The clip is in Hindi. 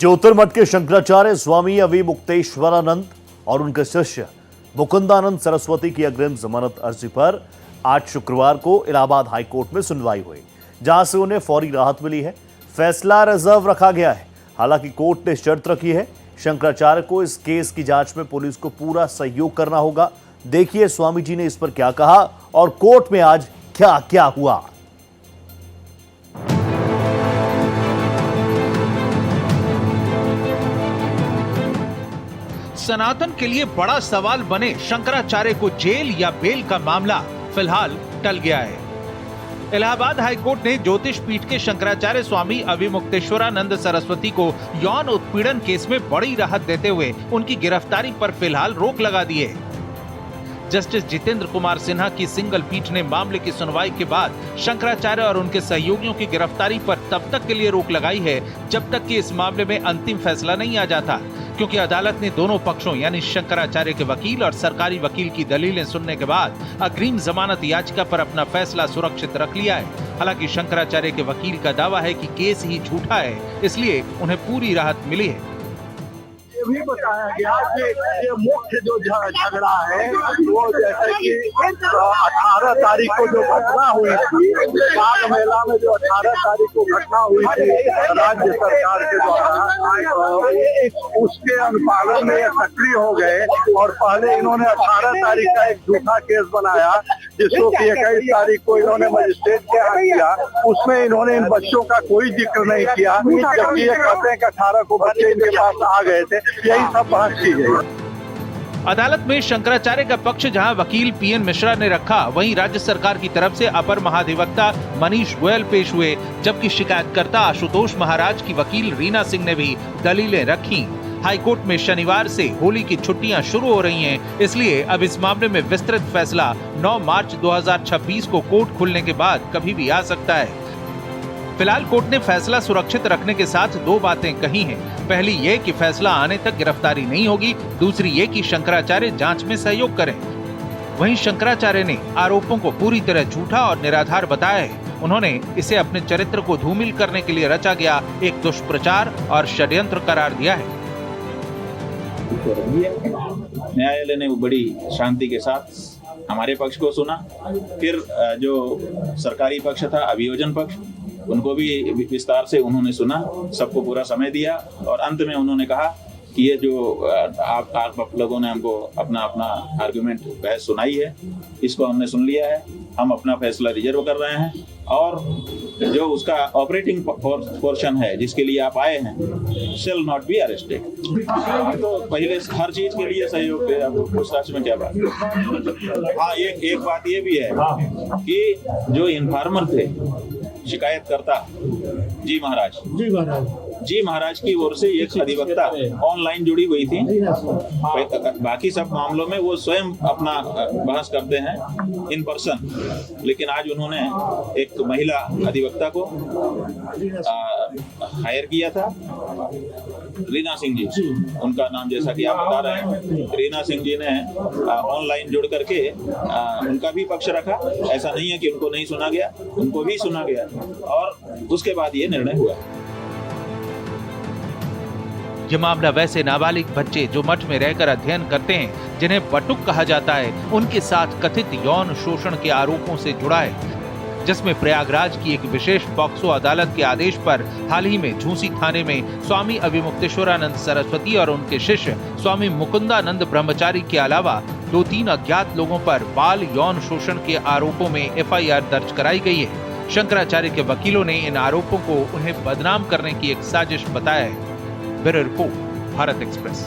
ज्योतिर्मठ के शंकराचार्य स्वामी अविमुक्तेश्वरानंद और उनके शिष्य मुकुंदानंद सरस्वती की अग्रिम जमानत अर्जी पर आज शुक्रवार को इलाहाबाद हाईकोर्ट में सुनवाई हुई, जहां से उन्हें फौरी राहत मिली है। फैसला रिजर्व रखा गया है। हालांकि कोर्ट ने शर्त रखी है, शंकराचार्य को इस केस की जांच में पुलिस को पूरा सहयोग करना होगा। देखिए स्वामी जी ने इस पर क्या कहा और कोर्ट में आज क्या क्या हुआ। सनातन के लिए बड़ा सवाल बने शंकराचार्य को जेल या बेल का मामला फिलहाल टल गया है। इलाहाबाद हाईकोर्ट ने ज्योतिष पीठ के शंकराचार्य स्वामी अविमुक्तेश्वरानंद सरस्वती को यौन उत्पीड़न केस में बड़ी राहत देते हुए उनकी गिरफ्तारी पर फिलहाल रोक लगा दी है। जस्टिस जितेंद्र कुमार सिन्हा की सिंगल पीठ ने मामले की सुनवाई के बाद शंकराचार्य और उनके सहयोगियों की गिरफ्तारी पर तब तक के लिए रोक लगाई है जब तक कि इस मामले में अंतिम फैसला नहीं आ जाता, क्योंकि अदालत ने दोनों पक्षों यानी शंकराचार्य के वकील और सरकारी वकील की दलीलें सुनने के बाद अग्रिम जमानत याचिका पर अपना फैसला सुरक्षित रख लिया है। हालांकि शंकराचार्य के वकील का दावा है कि केस ही झूठा है, इसलिए उन्हें पूरी राहत मिली है। ये भी बताया गया कि ये मुख्य जो झगड़ा है वो जैसे कि 18 तारीख को जो घटना हुई थी, बाघ मेला में जो 18 तारीख को घटना हुई थी राज्य सरकार के द्वारा, उसके अनुपालन में सक्रिय हो गए और पहले इन्होंने 18 तारीख का एक झूठा केस बनाया जिसको कि 21 तारीख को इन्होंने मजिस्ट्रेट के यहाँ किया। उसमें इन्होंने इन बच्चों का कोई जिक्र नहीं किया, जबकि ये कहते हैं कि 18 को बच्चे इनके पास आ गए थे। यही सब बात की गई। अदालत में शंकराचार्य का पक्ष जहां वकील पीएन मिश्रा ने रखा, वहीं राज्य सरकार की तरफ से अपर महाधिवक्ता मनीष गोयल पेश हुए, जबकि शिकायतकर्ता आशुतोष महाराज की वकील रीना सिंह ने भी दलीलें रखी। हाईकोर्ट में शनिवार से होली की छुट्टियां शुरू हो रही हैं, इसलिए अब इस मामले में विस्तृत फैसला 9 मार्च 2026 को कोर्ट खुलने के बाद कभी भी आ सकता है। फिलहाल कोर्ट ने फैसला सुरक्षित रखने के साथ दो बातें कही हैं। पहली ये कि फैसला आने तक गिरफ्तारी नहीं होगी, दूसरी ये कि शंकराचार्य जांच में सहयोग करें। वहीं शंकराचार्य ने आरोपों को पूरी तरह झूठा और निराधार बताया है। उन्होंने इसे अपने चरित्र को धूमिल करने के लिए रचा गया एक दुष्प्रचार और षड्यंत्र करार दिया है। न्यायालय ने बड़ी शांति के साथ हमारे पक्ष को सुना, फिर जो सरकारी पक्ष था, अभियोजन पक्ष, उनको भी विस्तार से उन्होंने सुना, सबको पूरा समय दिया और अंत में उन्होंने कहा कि ये जो आप लोगों ने हमको अपना आर्गुमेंट बहस सुनाई है, इसको हमने सुन लिया है, हम अपना फैसला रिजर्व कर रहे हैं और जो उसका ऑपरेटिंग पोर्शन है जिसके लिए आप आए हैं शेल नॉट बी अरेस्टेड। तो पहले हर चीज के लिए सहयोग है, आपको पूछताछ में क्या बात। हाँ, एक बात ये भी है कि जो इन्फॉर्मर थे, शिकायतकर्ता जी महाराज की ओर से एक अधिवक्ता ऑनलाइन जुड़ी हुई थी। बाकी सब मामलों में वो स्वयं अपना बहस करते हैं इन पर्सन, लेकिन आज उन्होंने एक महिला अधिवक्ता को हायर किया था, रीना सिंह जी, उनका नाम जैसा कि आप बता रहे हैं। रीना सिंह जी ने ऑनलाइन जुड़ करके उनका भी पक्ष रखा। ऐसा नहीं है कि उनको नहीं सुना गया, उनको भी सुना गया और उसके बाद ये निर्णय हुआ। ये मामला वैसे नाबालिग बच्चे जो मठ में रहकर अध्ययन करते हैं, जिन्हें बटुक कहा जाता है, उनके साथ कथित यौन शोषण के आरोपों से जुड़ा है, जिसमें प्रयागराज की एक विशेष पॉक्सो अदालत के आदेश पर हाल ही में झूंसी थाने में स्वामी अविमुक्तेश्वरानंद सरस्वती और उनके शिष्य स्वामी मुकुंदानंद ब्रह्मचारी के अलावा 2-3 अज्ञात लोगों पर बाल यौन शोषण के आरोपों में FIR दर्ज कराई गई है। शंकराचार्य के वकीलों ने इन आरोपों को उन्हें बदनाम करने की एक साजिश बताया है। Bureau report, Bharat express.